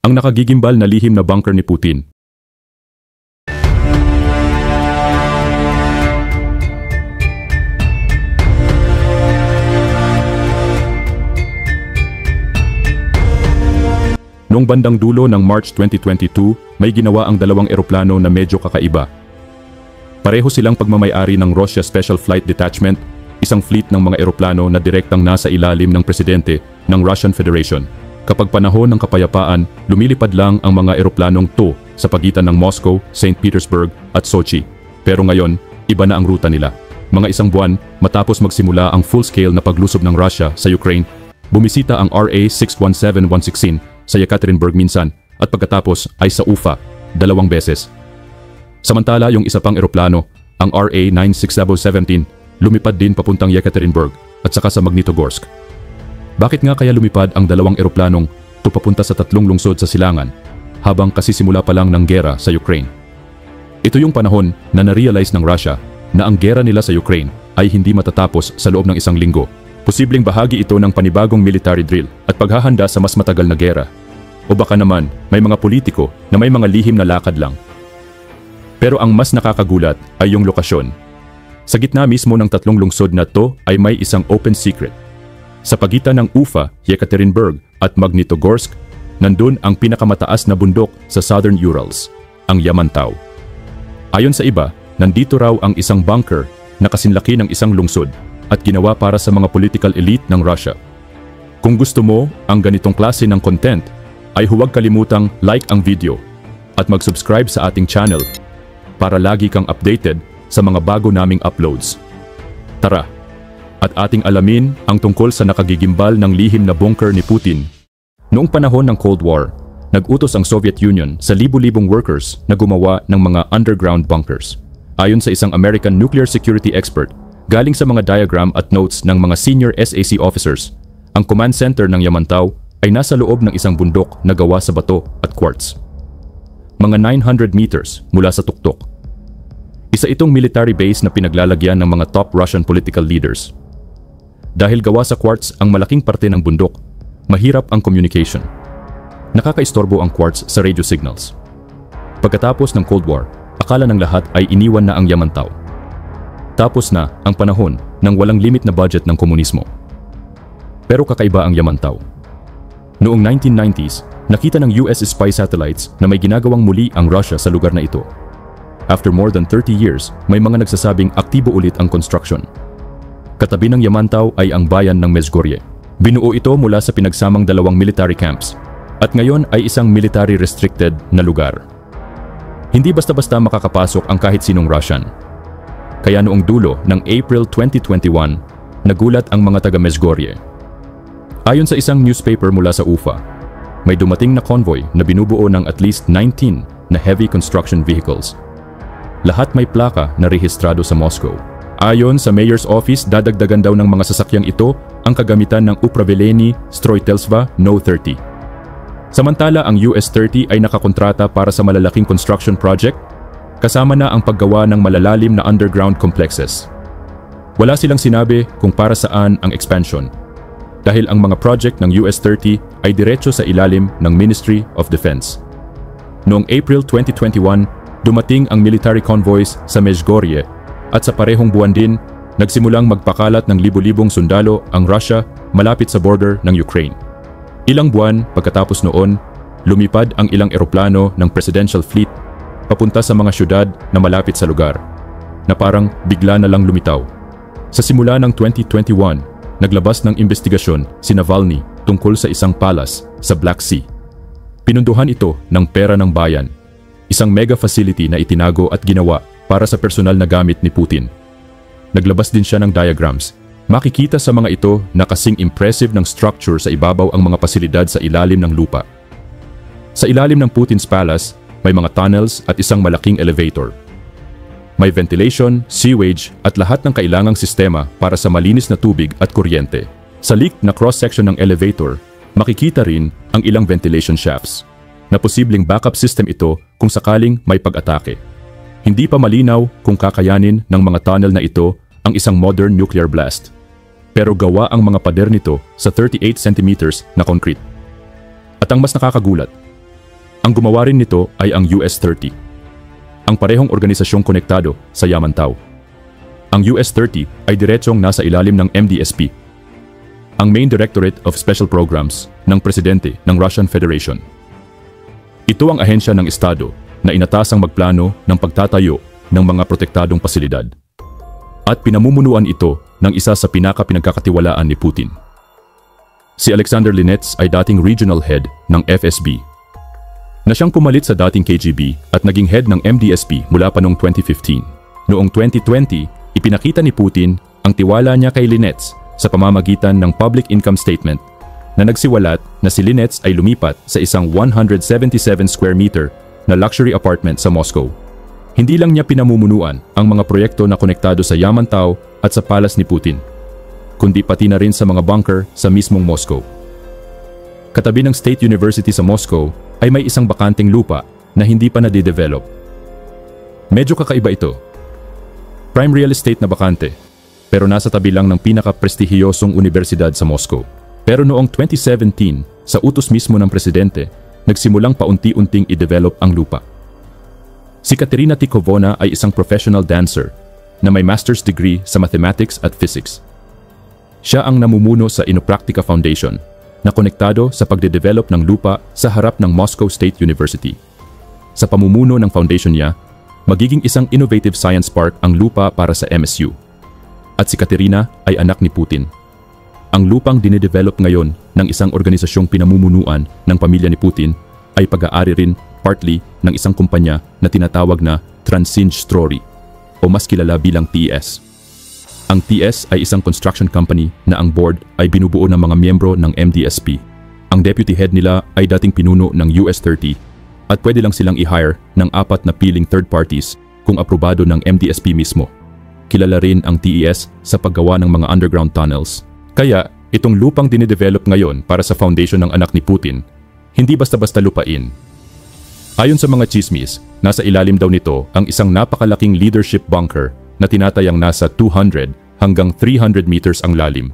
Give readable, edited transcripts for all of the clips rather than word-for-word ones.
ang nakagigimbal na lihim na bunker ni Putin. Noong bandang dulo ng March 2022, may ginawa ang dalawang eroplano na medyo kakaiba. Pareho silang pagmamay-ari ng Russia Special Flight Detachment, isang fleet ng mga eroplano na direktang nasa ilalim ng presidente ng Russian Federation. Kapag panahon ng kapayapaan, lumilipad lang ang mga eroplanong to sa pagitan ng Moscow, St. Petersburg at Sochi. Pero ngayon, iba na ang ruta nila. Mga isang buwan matapos magsimula ang full-scale na paglusob ng Russia sa Ukraine, bumisita ang RA-617-116 sa Yekaterinburg minsan at pagkatapos ay sa Ufa 2 beses. Samantala yung isa pang eroplano, ang RA-96717, lumipad din papuntang Yekaterinburg at saka sa Magnitogorsk. Bakit nga kaya lumipad ang dalawang eroplanong papunta sa 3 lungsod sa silangan habang kasisimula pa lang ng gera sa Ukraine? Ito yung panahon na na-realize ng Russia na ang gera nila sa Ukraine ay hindi matatapos sa loob ng 1 linggo. Posibleng bahagi ito ng panibagong military drill at paghahanda sa mas matagal na gera. O baka naman, may mga politiko na may mga lihim na lakad lang. Pero ang mas nakakagulat ay yung lokasyon. Sa gitna mismo ng 3 lungsod na to ay may isang open secret. Sa pagitan ng Ufa, Yekaterinburg at Magnitogorsk, nandun ang pinakamataas na bundok sa Southern Urals, ang Yamantau. Ayon sa iba, nandito raw ang isang bunker na kasinlaki ng isang lungsod at ginawa para sa mga political elite ng Russia. Kung gusto mo ang ganitong klase ng content, ay huwag kalimutang like ang video at mag-subscribe sa ating channel para lagi kang updated sa mga bago naming uploads. Tara, at ating alamin ang tungkol sa nakagigimbal ng lihim na bunker ni Putin. Noong panahon ng Cold War, nag-utos ang Soviet Union sa libu-libong workers na gumawa ng mga underground bunkers. Ayon sa isang American nuclear security expert, galing sa mga diagram at notes ng mga senior SAC officers, ang command center ng Yamantau ay nasa loob ng isang bundok na gawa sa bato at quartz. Mga 900 meters mula sa tuktok. Isa itong military base na pinaglalagyan ng mga top Russian political leaders. Dahil gawa sa quartz ang malaking parte ng bundok, mahirap ang communication. Nakakaistorbo ang quartz sa radio signals. Pagkatapos ng Cold War, akala ng lahat ay iniwan na ang Yamantau. Tapos na ang panahon ng walang limit na budget ng komunismo. Pero kakaiba ang Yamantau. Noong 1990s, nakita ng US spy satellites na may ginagawang muli ang Russia sa lugar na ito. After more than 30 years, may mga nagsasabing aktibo ulit ang construction. Katabi ng Yamantau ay ang bayan ng Mezhgorye. Binuo ito mula sa pinagsamang 2 military camps at ngayon ay isang military restricted na lugar. Hindi basta-basta makakapasok ang kahit sinong Russian. Kaya noong dulo ng April 2021, nagulat ang mga taga-Mezhgorye. Ayon sa isang newspaper mula sa Ufa, may dumating na convoy na binubuo ng at least 19 na heavy construction vehicles. Lahat may plaka na rehistrado sa Moscow. Ayon sa mayor's office, dadagdagan daw ng mga sasakyang ito ang kagamitan ng Upravelenie Stroitelstva No-30. Samantala, ang US-30 ay nakakontrata para sa malalaking construction project, kasama na ang paggawa ng malalalim na underground complexes. Wala silang sinabi kung para saan ang expansion, dahil ang mga project ng US-30 ay diretso sa ilalim ng Ministry of Defense. Noong April 2021, dumating ang military convoys sa Mezhgorye at sa parehong buwan din, nagsimulang magpakalat ng libu-libong sundalo ang Russia malapit sa border ng Ukraine. Ilang buwan pagkatapos noon, lumipad ang ilang eroplano ng Presidential Fleet papunta sa mga syudad na malapit sa lugar, na parang bigla na lang lumitaw. Sa simula ng 2021, naglabas ng investigasyon si Navalny tungkol sa isang palace sa Black Sea. Pinunduhan ito ng pera ng bayan, isang mega facility na itinago at ginawa para sa personal na gamit ni Putin. Naglabas din siya ng diagrams. Makikita sa mga ito na kasing impressive ng structure sa ibabaw ang mga pasilidad sa ilalim ng lupa. Sa ilalim ng Putin's palace, may mga tunnels at isang malaking elevator. May ventilation, sewage at lahat ng kailangang sistema para sa malinis na tubig at kuryente. Sa leaked na cross-section ng elevator, makikita rin ang ilang ventilation shafts, na posibleng backup system ito kung sakaling may pag-atake. Hindi pa malinaw kung kakayanin ng mga tunnel na ito ang isang modern nuclear blast. Pero gawa ang mga pader nito sa 38 centimeters na concrete. At ang mas nakakagulat, Ang gumawa rin nito ay ang US-30, ang parehong organisasyong konektado sa Yamantau. Ang US-30 ay diretsong nasa ilalim ng MDSP, ang Main Directorate of Special Programs ng Presidente ng Russian Federation. Ito ang ahensya ng Estado na inatasang magplano ng pagtatayo ng mga protektadong pasilidad. At pinamumunuan ito ng isa sa pinaka-pinagkakatiwalaan ni Putin. Si Alexander Linets ay dating regional head ng FSB, na siyang pumalit sa dating KGB at naging head ng MDSP mula pa noong 2015. Noong 2020, ipinakita ni Putin ang tiwala niya kay Linets sa pamamagitan ng public income statement na nagsiwalat na si Linets ay lumipat sa isang 177 square meter na luxury apartment sa Moscow. Hindi lang niya pinamumunuan ang mga proyekto na konektado sa Yamantau at sa palace ni Putin, kundi pati na rin sa mga bunker sa mismong Moscow. Katabi ng State University sa Moscow ay may isang bakanteng lupa na hindi pa nade-develop. Medyo kakaiba ito. Prime real estate na bakante, pero nasa tabi lang ng pinaka-prestihiyosong universidad sa Moscow. Pero noong 2017, sa utos mismo ng presidente, nagsimulang paunti-unting i-develop ang lupa. Si Katerina Tikhovona ay isang professional dancer na may master's degree sa mathematics at physics. Siya ang namumuno sa Innopractica Foundation na konektado sa pagde-develop ng lupa sa harap ng Moscow State University. Sa pamumuno ng foundation niya, magiging isang innovative science park ang lupa para sa MSU. At si Katerina ay anak ni Putin. Ang lupang dinedevelop ngayon ng isang organisasyong pinamumunuan ng pamilya ni Putin ay pag-aari rin partly ng isang kumpanya na tinatawag na Transnistrovia o mas kilala bilang TS. Ang TS ay isang construction company na ang board ay binubuo ng mga miyembro ng MDSP. Ang deputy head nila ay dating pinuno ng US-30 at pwede lang silang i-hire ng 4 na piling third parties kung aprobado ng MDSP mismo. Kilala rin ang TES sa paggawa ng mga underground tunnels. Kaya, itong lupang dinedevelop ngayon para sa foundation ng anak ni Putin, hindi basta-basta lupain. Ayon sa mga chismis, nasa ilalim daw nito ang isang napakalaking leadership bunker na tinatayang nasa 200 hanggang 300 meters ang lalim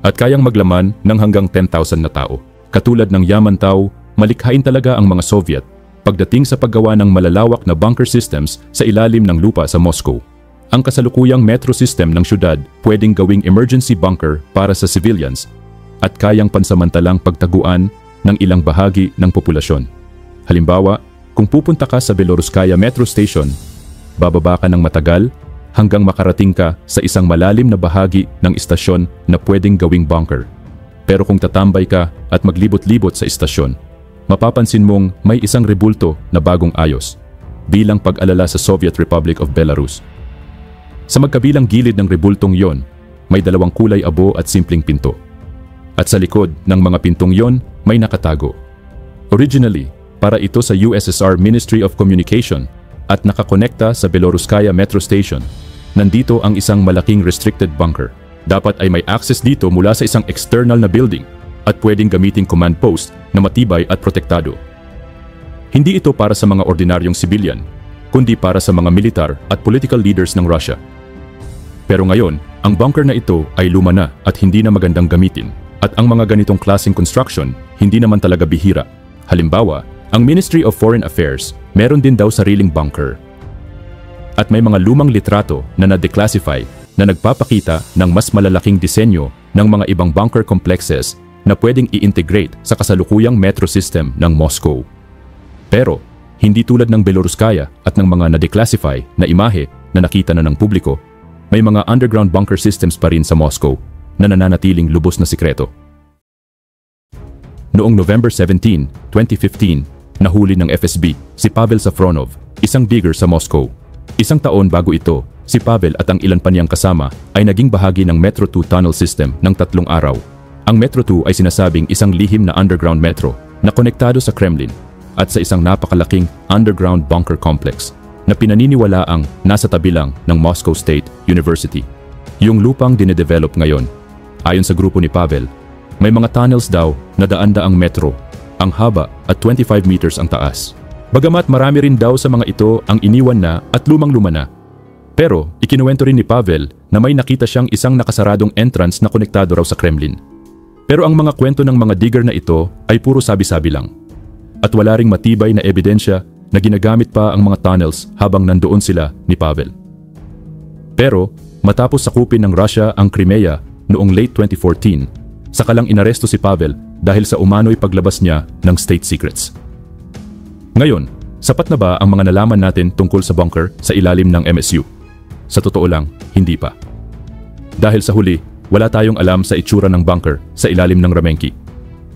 at kayang maglaman ng hanggang 10,000 na tao. Katulad ng Yamantau, malikhain talaga ang mga Soviet pagdating sa paggawa ng malalawak na bunker systems sa ilalim ng lupa sa Moscow. Ang kasalukuyang metro system ng syudad pwedeng gawing emergency bunker para sa civilians at kayang pansamantalang pagtaguan ng ilang bahagi ng populasyon. Halimbawa, kung pupunta ka sa Beloruskaya Metro Station, bababa ka ng matagal hanggang makarating ka sa isang malalim na bahagi ng istasyon na pwedeng gawing bunker. Pero kung tatambay ka at maglibot-libot sa istasyon, mapapansin mong may isang rebulto na bagong ayos, bilang pag-alala sa Soviet Republic of Belarus. Sa magkabilang gilid ng rebultong yon, may 2 kulay abo at simpleng pinto. At sa likod ng mga pintong yon, may nakatago. Originally, para ito sa USSR Ministry of Communication at nakakonekta sa Beloruskaya Metro Station, nandito ang isang malaking restricted bunker. Dapat ay may access dito mula sa isang external na building at pwedeng gamiting command post na matibay at protektado. Hindi ito para sa mga ordinaryong civilian, kundi para sa mga militar at political leaders ng Russia. Pero ngayon, ang bunker na ito ay luma na at hindi na magandang gamitin. At ang mga ganitong klaseng construction, hindi naman talaga bihira. Halimbawa, ang Ministry of Foreign Affairs, meron din daw sariling bunker. At may mga lumang litrato na na-declassify na nagpapakita ng mas malalaking disenyo ng mga ibang bunker complexes na pwedeng i-integrate sa kasalukuyang metro system ng Moscow. Pero, hindi tulad ng Beloruskaya at ng mga na-declassify na imahe na nakita na ng publiko, may mga underground bunker systems pa rin sa Moscow na nananatiling lubos na sikreto. Noong November 17, 2015, nahuli ng FSB si Pavel Safronov, isang digger sa Moscow. Isang taon bago ito, si Pavel at ang ilan pa niyang kasama ay naging bahagi ng Metro 2 tunnel system ng 3 araw. Ang Metro 2 ay sinasabing isang lihim na underground metro na konektado sa Kremlin at sa isang napakalaking underground bunker complex na pinaniniwalaang nasa tabi lang ng Moscow State University. Yung lupang dinedevelop ngayon, ayon sa grupo ni Pavel, may mga tunnels daw na daan-daang metro, ang haba at 25 meters ang taas. Bagamat marami rin daw sa mga ito ang iniwan na at lumang-luma na. Pero ikinuwento rin ni Pavel na may nakita siyang isang nakasaradong entrance na konektado raw sa Kremlin. Pero ang mga kwento ng mga digger na ito ay puro sabi-sabi lang. At wala ring matibay na ebidensya na ginagamit pa ang mga tunnels habang nandoon sila ni Pavel. Pero matapos sakupin ng Russia ang Crimea noong late 2014, saka lang inaresto si Pavel dahil sa umano'y paglabas niya ng state secrets. Ngayon, sapat na ba ang mga nalaman natin tungkol sa bunker sa ilalim ng MSU? Sa totoo lang, hindi pa. Dahil sa huli, wala tayong alam sa itsura ng bunker sa ilalim ng Ramenki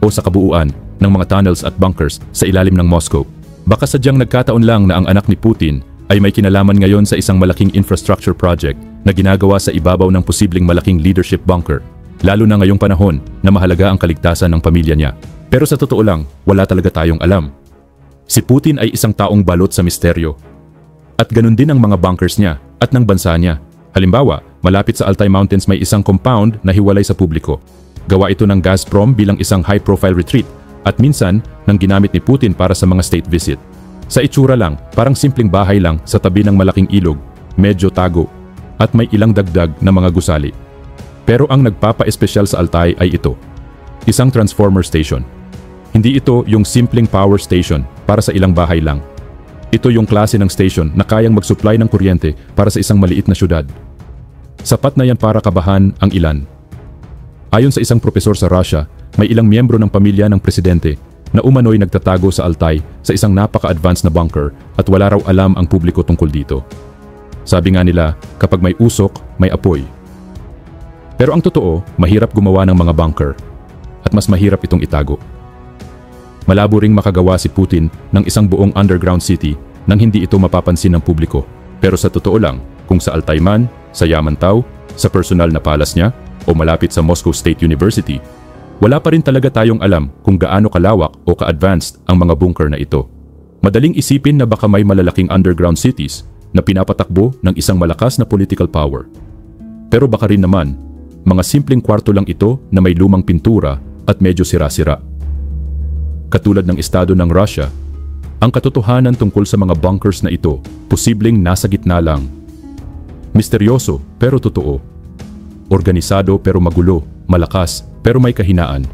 o sa kabuuan ng mga tunnels at bunkers sa ilalim ng Moscow. Baka sadyang nagkataon lang na ang anak ni Putin ay may kinalaman ngayon sa isang malaking infrastructure project na ginagawa sa ibabaw ng posibleng malaking leadership bunker, lalo na ngayong panahon na mahalaga ang kaligtasan ng pamilya niya. Pero sa totoo lang, wala talaga tayong alam. Si Putin ay isang taong balot sa misteryo. At ganun din ang mga bunkers niya at ng bansa niya. Halimbawa, malapit sa Altai Mountains may isang compound na hiwalay sa publiko. Gawa ito ng Gazprom bilang isang high-profile retreat at minsan nang ginamit ni Putin para sa mga state visit. Sa itsura lang, parang simpleng bahay lang sa tabi ng malaking ilog, medyo tago, at may ilang dagdag na mga gusali. Pero ang nagpapa-espesyal sa Altai ay ito, isang transformer station. Hindi ito yung simpleng power station para sa ilang bahay lang. Ito yung klase ng station na kayang mag-supply ng kuryente para sa isang maliit na syudad. Sapat na yan para kabahan ang ilan. Ayon sa isang propesor sa Russia, may ilang miyembro ng pamilya ng presidente na umano'y nagtatago sa Altai sa isang napaka-advanced na bunker at wala raw alam ang publiko tungkol dito. Sabi nga nila, kapag may usok, may apoy. Pero ang totoo, mahirap gumawa ng mga bunker at mas mahirap itong itago. Malabo ring makagawa si Putin ng isang buong underground city nang hindi ito mapapansin ng publiko. Pero sa totoo lang, kung sa Altai man, sa Yamantau, sa personal na palace niya, o malapit sa Moscow State University, wala pa rin talaga tayong alam kung gaano kalawak o ka-advanced ang mga bunker na ito. Madaling isipin na baka may malalaking underground cities na pinapatakbo ng isang malakas na political power. Pero baka rin naman, mga simpleng kwarto lang ito na may lumang pintura at medyo sira-sira. Katulad ng estado ng Russia, ang katotohanan tungkol sa mga bunkers na ito posibleng nasa gitna lang. Misteryoso pero totoo. Organisado pero magulo, malakas pero may kahinaan.